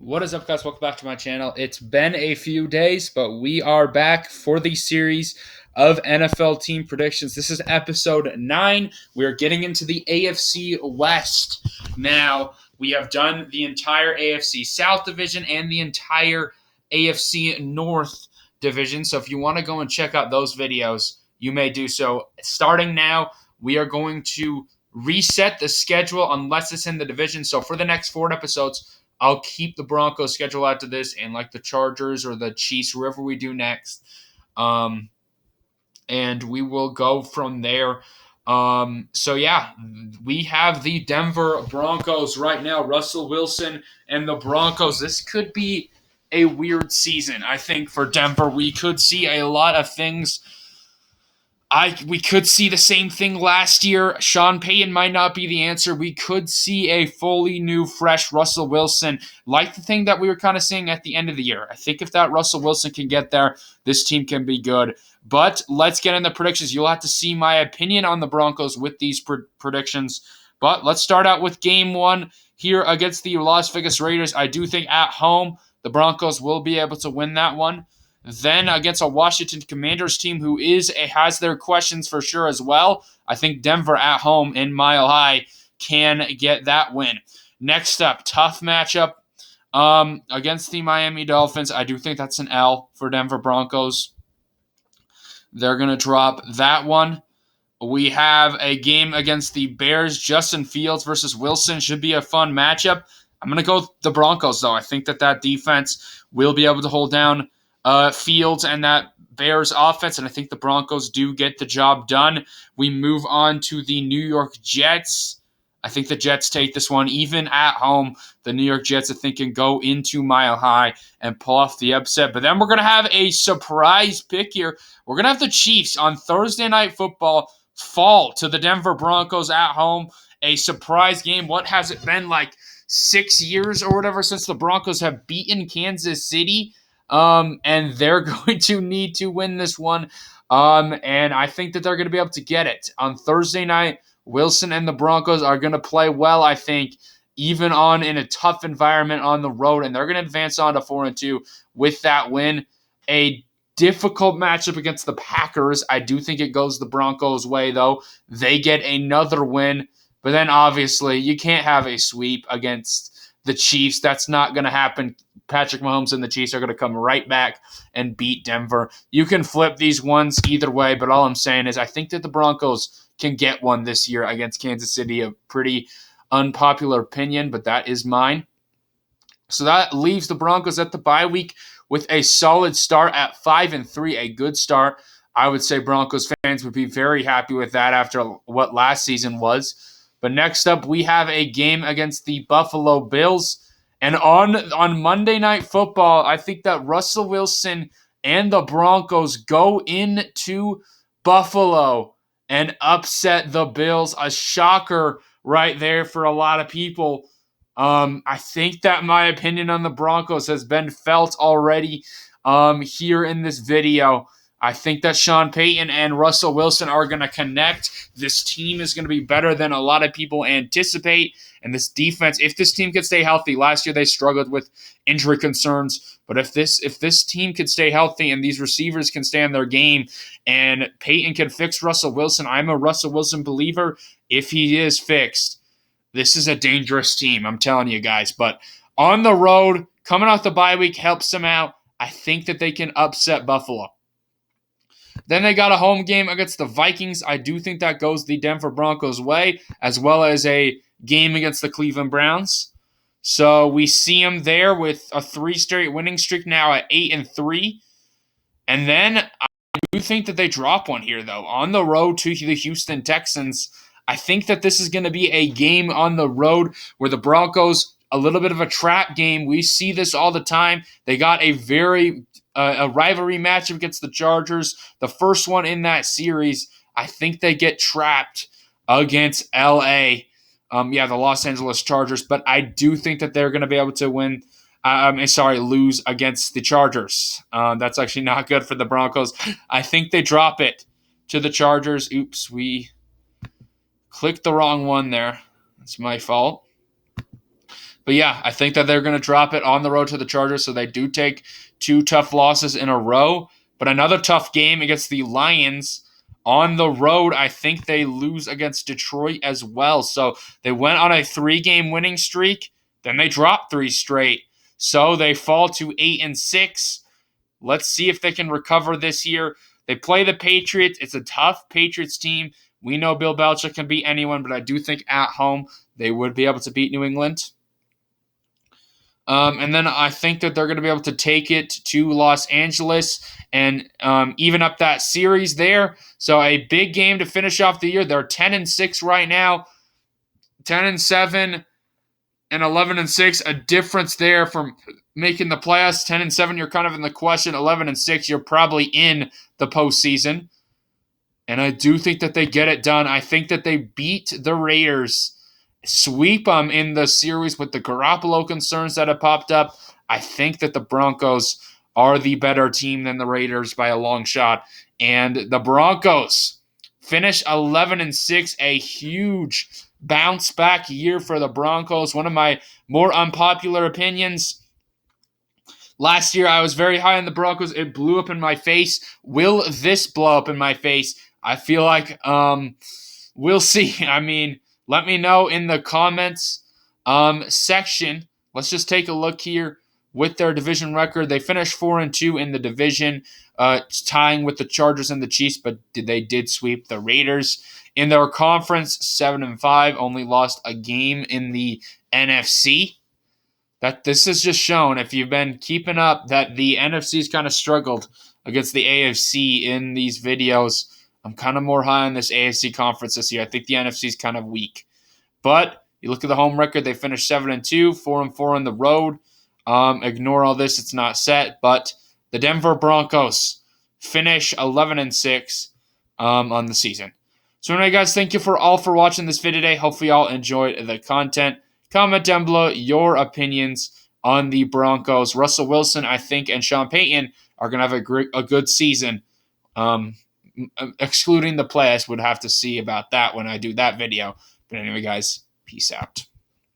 What is up, guys? Welcome back to my channel. It's been a few days, but we are back for the series of NFL team predictions. This is episode 9. We are getting into the AFC West. Now, we have done the entire AFC South division and the entire AFC North division. So if you want to go and check out those videos, you may do so. Starting now, we are going to reset the schedule unless it's in the division. So for the next 4 episodes, I'll keep the Broncos schedule after this and like the Chargers or the Chiefs, wherever we do next. And we will go from there. We have the Denver Broncos right now. Russell Wilson and the Broncos. This could be a weird season, I think, for Denver. We could see a lot of things. We could see the same thing last year. Sean Payton might not be the answer. We could see a fully new, fresh Russell Wilson, like the thing that we were kind of seeing at the end of the year. I think if that Russell Wilson can get there, this team can be good. But let's get into predictions. You'll have to see my opinion on the Broncos with these predictions. But let's start out with game 1 here against the Las Vegas Raiders. I do think at home the Broncos will be able to win that one. Then against a Washington Commanders team who has their questions for sure as well, I think Denver at home in Mile High can get that win. Next up, tough matchup against the Miami Dolphins. I do think that's an L for Denver Broncos. They're going to drop that one. We have a game against the Bears. Justin Fields versus Wilson should be a fun matchup. I'm going to go with the Broncos, though. I think that defense will be able to hold down Fields and that Bears offense, and I think the Broncos do get the job done. We move on to the New York Jets. I think the Jets take this one. Even at home, the New York Jets, I think, can go into Mile High and pull off the upset. But then we're going to have a surprise pick here. We're going to have the Chiefs on Thursday Night Football fall to the Denver Broncos at home. A surprise game. What has it been, like 6 years or whatever since the Broncos have beaten Kansas City? And they're going to need to win this one. And I think that they're going to be able to get it. On Thursday night, Wilson and the Broncos are going to play well, I think, even in a tough environment on the road. And they're going to advance on to 4-2 with that win. A difficult matchup against the Packers. I do think it goes the Broncos' way, though. They get another win. But then, obviously, you can't have a sweep against the Chiefs. That's not going to happen. Patrick Mahomes and the Chiefs are going to come right back and beat Denver. You can flip these ones either way, but all I'm saying is I think that the Broncos can get one this year against Kansas City. A pretty unpopular opinion, but that is mine. So that leaves the Broncos at the bye week with a solid start at 5-3, a good start. I would say Broncos fans would be very happy with that after what last season was. But next up, we have a game against the Buffalo Bills. And on Monday Night Football, I think that Russell Wilson and the Broncos go into Buffalo and upset the Bills. A shocker right there for a lot of people. I think that my opinion on the Broncos has been felt already here in this video. I think that Sean Payton and Russell Wilson are going to connect. This team is going to be better than a lot of people anticipate. And this defense, if this team could stay healthy, last year they struggled with injury concerns. But if this team could stay healthy and these receivers can stay on their game and Payton can fix Russell Wilson, I'm a Russell Wilson believer. If he is fixed, this is a dangerous team, I'm telling you guys. But on the road, coming off the bye week helps them out. I think that they can upset Buffalo. Then they got a home game against the Vikings. I do think that goes the Denver Broncos' way, as well as a game against the Cleveland Browns. So we see them there with a 3-straight winning streak now at 8-3. And then I do think that they drop one here, though. On the road to the Houston Texans, I think that this is going to be a game on the road where the Broncos, a little bit of a trap game. We see this all the time. They got a rivalry matchup against the Chargers, the first one in that series. I think they get trapped against L.A., the Los Angeles Chargers, but I do think that they're going to be able to lose against the Chargers. That's actually not good for the Broncos. I think they drop it to the Chargers. Oops, we clicked the wrong one there. That's my fault. But yeah, I think that they're going to drop it on the road to the Chargers, so they do take 2 tough losses in a row. But another tough game against the Lions on the road. I think they lose against Detroit as well. So they went on a 3-game winning streak, then they dropped 3 straight. So they fall to 8-6. Let's see if they can recover this year. They play the Patriots. It's a tough Patriots team. We know Bill Belichick can beat anyone, but I do think at home they would be able to beat New England. And then I think that they're going to be able to take it to Los Angeles and even up that series there. So a big game to finish off the year. They're 10-6 right now, 10-7 and 11-6. A difference there from making the playoffs. 10-7, you're kind of in the question. 11-6, you're probably in the postseason. And I do think that they get it done. I think that they beat the Raiders, sweep them in the series with the Garoppolo concerns that have popped up. I think that the Broncos are the better team than the Raiders by a long shot. And the Broncos finish 11-6, a huge bounce back year for the Broncos. One of my more unpopular opinions. Last year, I was very high on the Broncos. It blew up in my face. Will this blow up in my face? I feel like we'll see. I mean, let me know in the comments section. Let's just take a look here with their division record. They finished 4-2 in the division, tying with the Chargers and the Chiefs, but they did sweep the Raiders. In their conference, 7-5, only lost a game in the NFC. That this has just shown, if you've been keeping up, that the NFC's kind of struggled against the AFC in these videos. I'm kind of more high on this AFC conference this year. I think the NFC's kind of weak. But you look at the home record, they finished 7-2, 4-4 on the road. Ignore all this, it's not set. But the Denver Broncos finish 11-6 on the season. So anyway, guys, thank you for watching this video today. Hopefully y'all enjoyed the content. Comment down below your opinions on the Broncos. Russell Wilson, I think, and Sean Payton are going to have a good season. Excluding the playoffs, would have to see about that when I do that video. But anyway, guys, peace out.